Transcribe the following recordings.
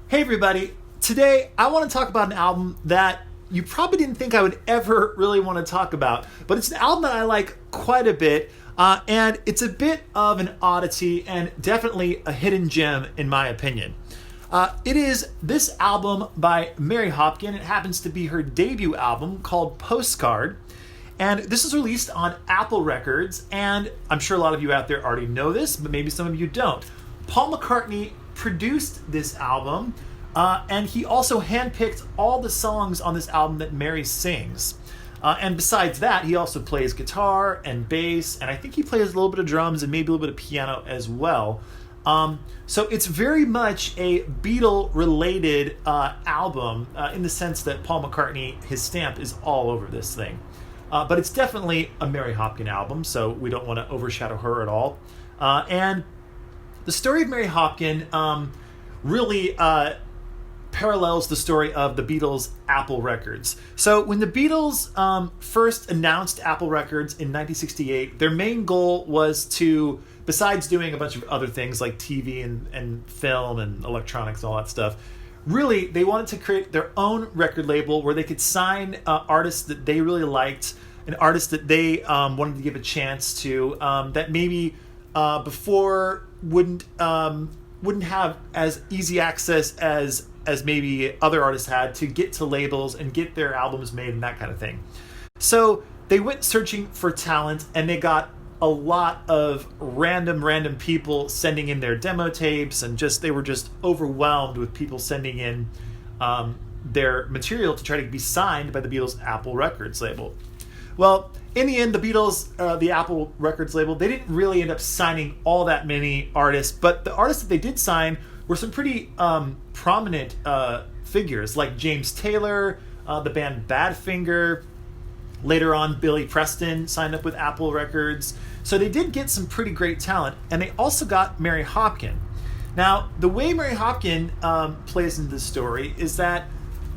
Hey everybody, today I want to talk about an album that you probably didn't think I would ever really want to talk about, but it's an album that I like quite a bit, and it's a bit of an oddity and definitely a hidden gem in my opinion. It is this album by Mary Hopkin. It happens to be her debut album called Postcard, and this is released on Apple Records, and I'm sure a lot of you out there already know this, but maybe some of you don't. Paul McCartney produced this album, and he also handpicked all the songs on this album that Mary sings. And besides that, he also plays guitar and bass, and I think he plays a little bit of drums and maybe a little bit of piano as well. So it's very much a Beatle-related album in the sense that Paul McCartney, his stamp is all over this thing. But it's definitely a Mary Hopkin album, so we don't want to overshadow her at all. And the story of Mary Hopkin really parallels the story of the Beatles' Apple Records. So when the Beatles first announced Apple Records in 1968, their main goal was to, besides doing a bunch of other things like TV and film and electronics and all that stuff, really they wanted to create their own record label where they could sign artists that they really liked and artists that they wanted to give a chance to, that maybe before wouldn't have as easy access as maybe other artists had to get to labels and get their albums made and that kind of thing. So they went searching for talent, and they got a lot of random people sending in their demo tapes, and they were just overwhelmed with people sending in their material to try to be signed by the Beatles' Apple Records label. Well, in the end, the Beatles, the Apple Records label, they didn't really end up signing all that many artists, but the artists that they did sign were some pretty prominent figures, like James Taylor, the band Badfinger. Later on, Billy Preston signed up with Apple Records. So they did get some pretty great talent, and they also got Mary Hopkin. Now, the way Mary Hopkin plays into this story is that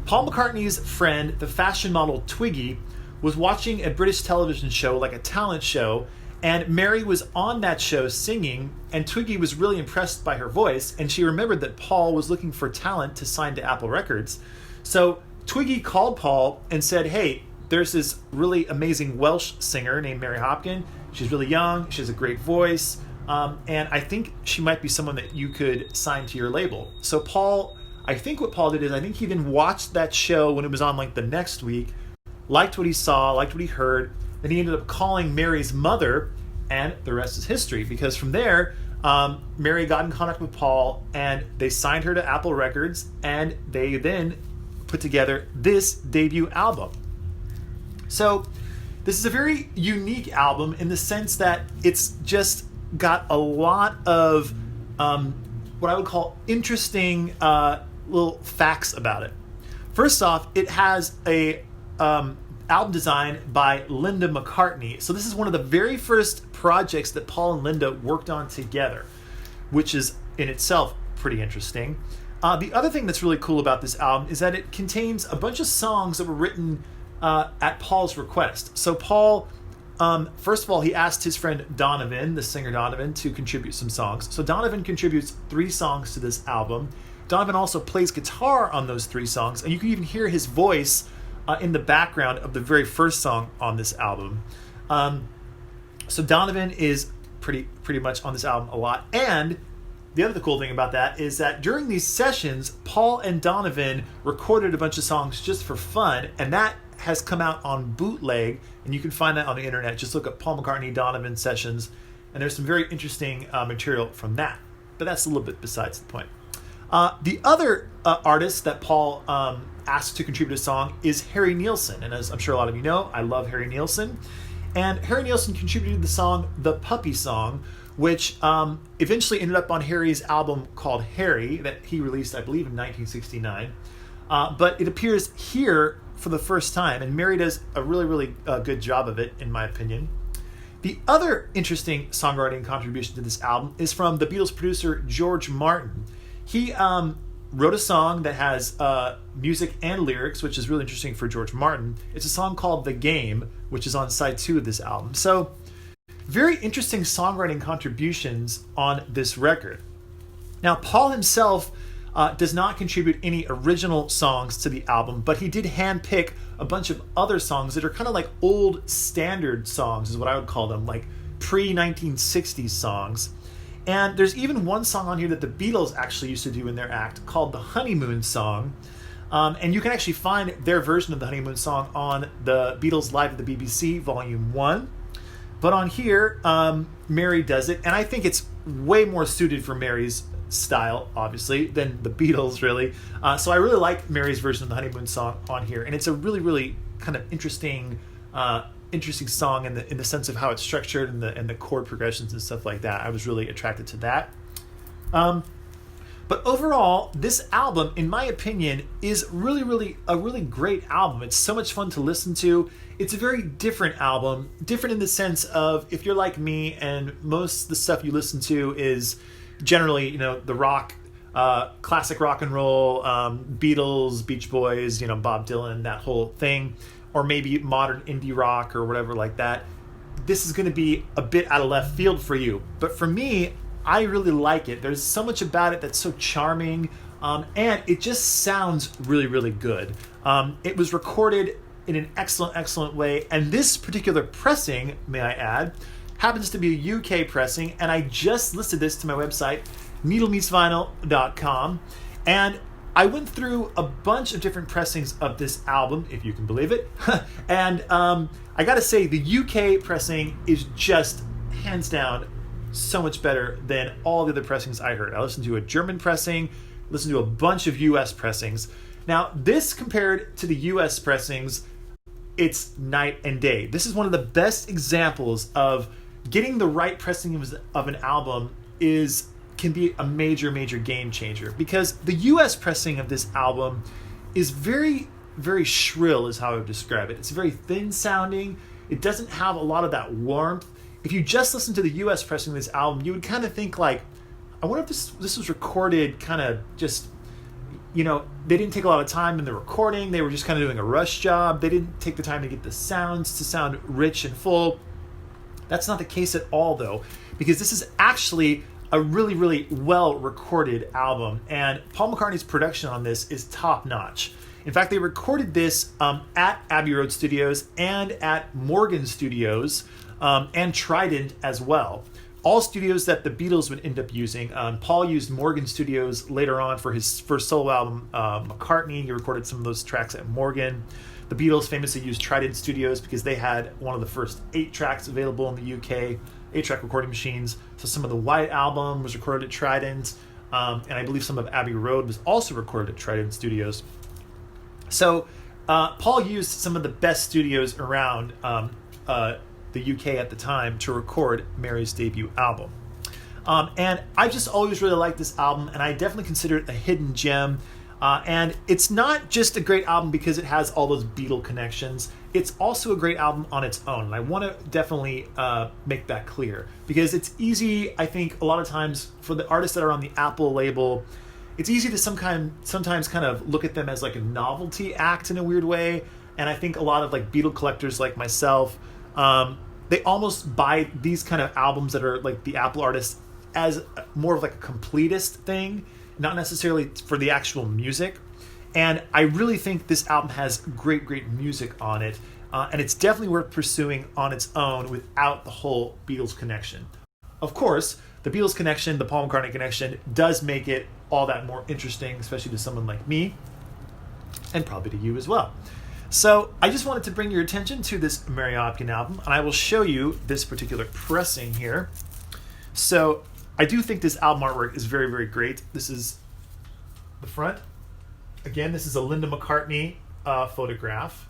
Paul McCartney's friend, the fashion model Twiggy, was watching a British television show, like a talent show, and Mary was on that show singing, and Twiggy was really impressed by her voice, and she remembered that Paul was looking for talent to sign to Apple Records. So Twiggy called Paul and said, hey, there's this really amazing Welsh singer named Mary Hopkin. She's really young, she has a great voice, and I think she might be someone that you could sign to your label. So Paul, I think what Paul did is, I think he then watched that show when it was on like the next week, liked what he saw, liked what he heard. Then he ended up calling Mary's mother, and the rest is history, because from there, Mary got in contact with Paul, and they signed her to Apple Records, and they then put together this debut album. So this is a very unique album in the sense that it's just got a lot of what I would call interesting little facts about it. First off, it has a album design by Linda McCartney. So this is one of the very first projects that Paul and Linda worked on together, which is in itself pretty interesting. The other thing that's really cool about this album is that it contains a bunch of songs that were written at Paul's request. So Paul, first of all, he asked his friend Donovan, the singer Donovan, to contribute some songs. So Donovan contributes 3 songs to this album. Donovan also plays guitar on those 3 songs, and you can even hear his voice in the background of the very first song on this album. So Donovan is pretty much on this album a lot. And the other cool thing about that is that during these sessions, Paul and Donovan recorded a bunch of songs just for fun, and that has come out on bootleg, and you can find that on the internet. Just look up Paul McCartney Donovan sessions, and there's some very interesting material from that. But that's a little bit besides the point. The other artist that Paul asked to contribute a song is Harry Nilsson. And as I'm sure a lot of you know, I love Harry Nilsson. And Harry Nilsson contributed the song The Puppy Song, which eventually ended up on Harry's album called Harry, that he released, I believe, in 1969. But it appears here for the first time, and Mary does a really good job of it, in my opinion. The other interesting songwriting contribution to this album is from the Beatles producer George Martin. He wrote a song that has music and lyrics, which is really interesting for George Martin. It's a song called The Game, which is on side 2 of this album. So, very interesting songwriting contributions on this record. Now, Paul himself does not contribute any original songs to the album, but he did handpick a bunch of other songs that are kind of like old standard songs, is what I would call them, like pre-1960s songs. And there's even one song on here that the Beatles actually used to do in their act called the Honeymoon Song. And you can actually find their version of the Honeymoon Song on the Beatles Live at the BBC, Volume 1. But on here, Mary does it, and I think it's way more suited for Mary's style, obviously, than the Beatles, really. So I really like Mary's version of the Honeymoon Song on here, and it's a really, really kind of interesting song in the sense of how it's structured and the chord progressions and stuff like that. I was really attracted to that. But overall, this album, in my opinion, is really a really great album. It's so much fun to listen to. It's a very different album, different in the sense of, if you're like me and most of the stuff you listen to is generally, the rock, classic rock and roll, Beatles, Beach Boys, Bob Dylan, that whole thing, or maybe modern indie rock or whatever like that, this is going to be a bit out of left field for you. But for me, I really like it. There's so much about it that's so charming, and it just sounds really, really good. It was recorded in an excellent way, and this particular pressing, may I add, happens to be a UK pressing, and I just listed this to my website, needlemeetsvinyl.com, and I went through a bunch of different pressings of this album, if you can believe it, and I gotta say, the UK pressing is just, hands down, so much better than all the other pressings I heard. I listened to a German pressing, listened to a bunch of US pressings. Now, this compared to the US pressings, it's night and day. This is one of the best examples of getting the right pressing of an album can be a major game changer, because the US pressing of this album is very, very shrill, is how I would describe it. It's very thin sounding. It doesn't have a lot of that warmth. If you just listen to the US pressing of this album, you would kind of think like, I wonder if this was recorded kind of just, they didn't take a lot of time in the recording. They were just kind of doing a rush job. They didn't take the time to get the sounds to sound rich and full. That's not the case at all, though, because this is actually a really, really well-recorded album, and Paul McCartney's production on this is top-notch. In fact, they recorded this at Abbey Road Studios and at Morgan Studios, and Trident as well. All studios that the Beatles would end up using. Paul used Morgan Studios later on for his first solo album, McCartney. He recorded some of those tracks at Morgan. The Beatles famously used Trident Studios because they had one of the first 8 tracks available in the UK, 8-track recording machines. So some of the White Album was recorded at Trident, and I believe some of Abbey Road was also recorded at Trident Studios. So Paul used some of the best studios around the UK at the time to record Mary's debut album. And I just always really liked this album, and I definitely consider it a hidden gem. And it's not just a great album because it has all those Beatle connections. It's also a great album on its own, and I want to definitely make that clear, because it's easy, I think, a lot of times for the artists that are on the Apple label, it's easy to sometimes kind of look at them as like a novelty act in a weird way. And I think a lot of like Beatle collectors like myself, they almost buy these kind of albums that are like the Apple artists as more of like a completist thing, not necessarily for the actual music. And I really think this album has great music on it, and it's definitely worth pursuing on its own without the whole Beatles connection. Of course, the Beatles connection, the Paul McCartney connection, does make it all that more interesting, especially to someone like me, and probably to you as well. So I just wanted to bring your attention to this Mary Hopkin album, and I will show you this particular pressing here. So I do think this album artwork is very great. This is the front. Again, this is a Linda McCartney photograph,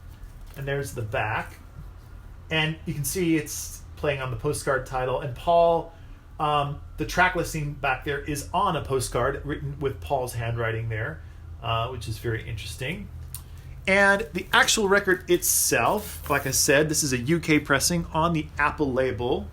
and there's the back. And you can see it's playing on the Postcard title, and Paul, the track listing back there is on a postcard written with Paul's handwriting there, which is very interesting. And the actual record itself, like I said, this is a UK pressing on the Apple label.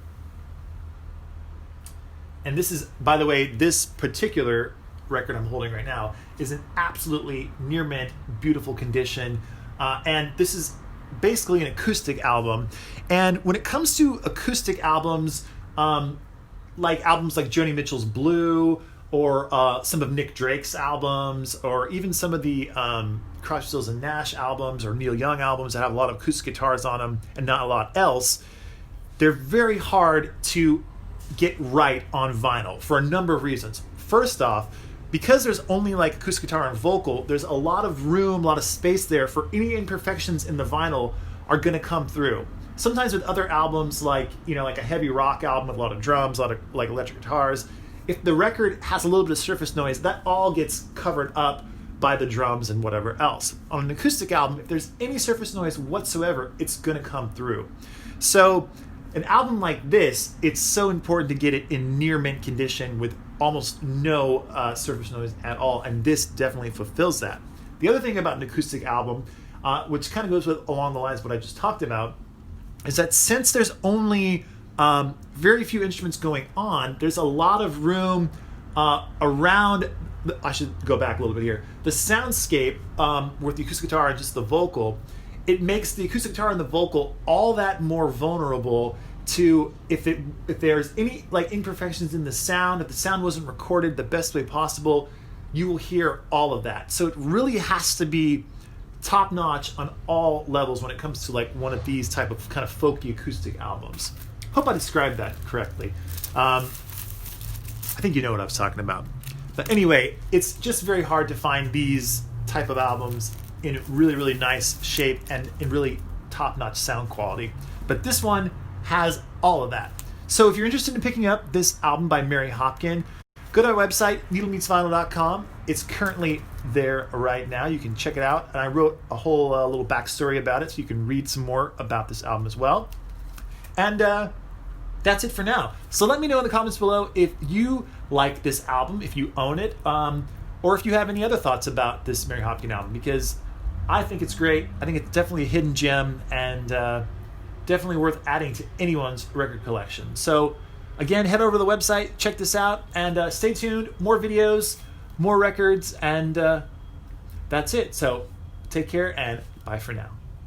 And this is, by the way, this particular record I'm holding right now is in absolutely near mint, beautiful condition. And this is basically an acoustic album. And when it comes to acoustic albums, like Joni Mitchell's Blue, or some of Nick Drake's albums, or even some of the Crosby, Stills and Nash albums, or Neil Young albums that have a lot of acoustic guitars on them and not a lot else, they're very hard to get right on vinyl for a number of reasons. First off, because there's only like acoustic guitar and vocal, there's a lot of room, a lot of space there for any imperfections in the vinyl are going to come through. Sometimes with other albums, like like a heavy rock album with a lot of drums, a lot of like electric guitars, if the record has a little bit of surface noise, that all gets covered up by the drums and whatever else. On an acoustic album, if there's any surface noise whatsoever, it's going to come through. So an album like this, it's so important to get it in near mint condition with almost no surface noise at all, and this definitely fulfills that. The other thing about an acoustic album, which kind of goes along the lines of what I just talked about, is that since there's only very few instruments going on, there's a lot of room around. I should go back a little bit here. The soundscape with the acoustic guitar and just the vocal, it makes the acoustic guitar and the vocal all that more vulnerable to if there's any like imperfections in the sound, if the sound wasn't recorded the best way possible, you will hear all of that. So it really has to be top notch on all levels when it comes to like one of these type of kind of folky acoustic albums. Hope I described that correctly. I think you know what I was talking about. But anyway, it's just very hard to find these type of albums in really, really nice shape and in really top-notch sound quality. But this one has all of that. So if you're interested in picking up this album by Mary Hopkin, go to our website, needlemeetsvinyl.com. It's currently there right now. You can check it out. And I wrote a whole little backstory about it, so you can read some more about this album as well. And that's it for now. So let me know in the comments below if you like this album, if you own it, or if you have any other thoughts about this Mary Hopkin album, because I think it's great. I think it's definitely a hidden gem and definitely worth adding to anyone's record collection. So again, head over to the website, check this out, and stay tuned. More videos, more records, and that's it. So take care and bye for now.